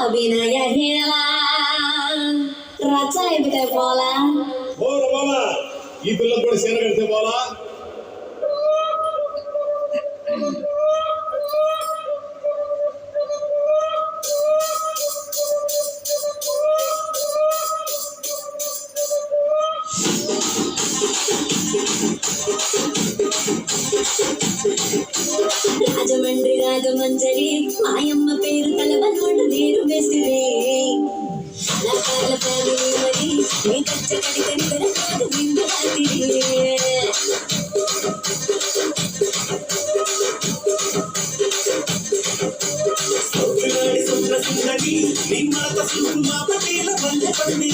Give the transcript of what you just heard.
ಅಭಿನಯ ಹೇಳ ರಚ ಇದೆ పోల ఈ పిల్ల కూడా చీర కడితే పోలా రాజమండ్రి రాజమంజరి మాయమ్మ పేరు తలవనోడు నీరు వేసిరే కళాకారుల ఫ్యామిలీ మరి నీ కచ్చ కడికని తెరకాదు నిండు రాత్రి నీ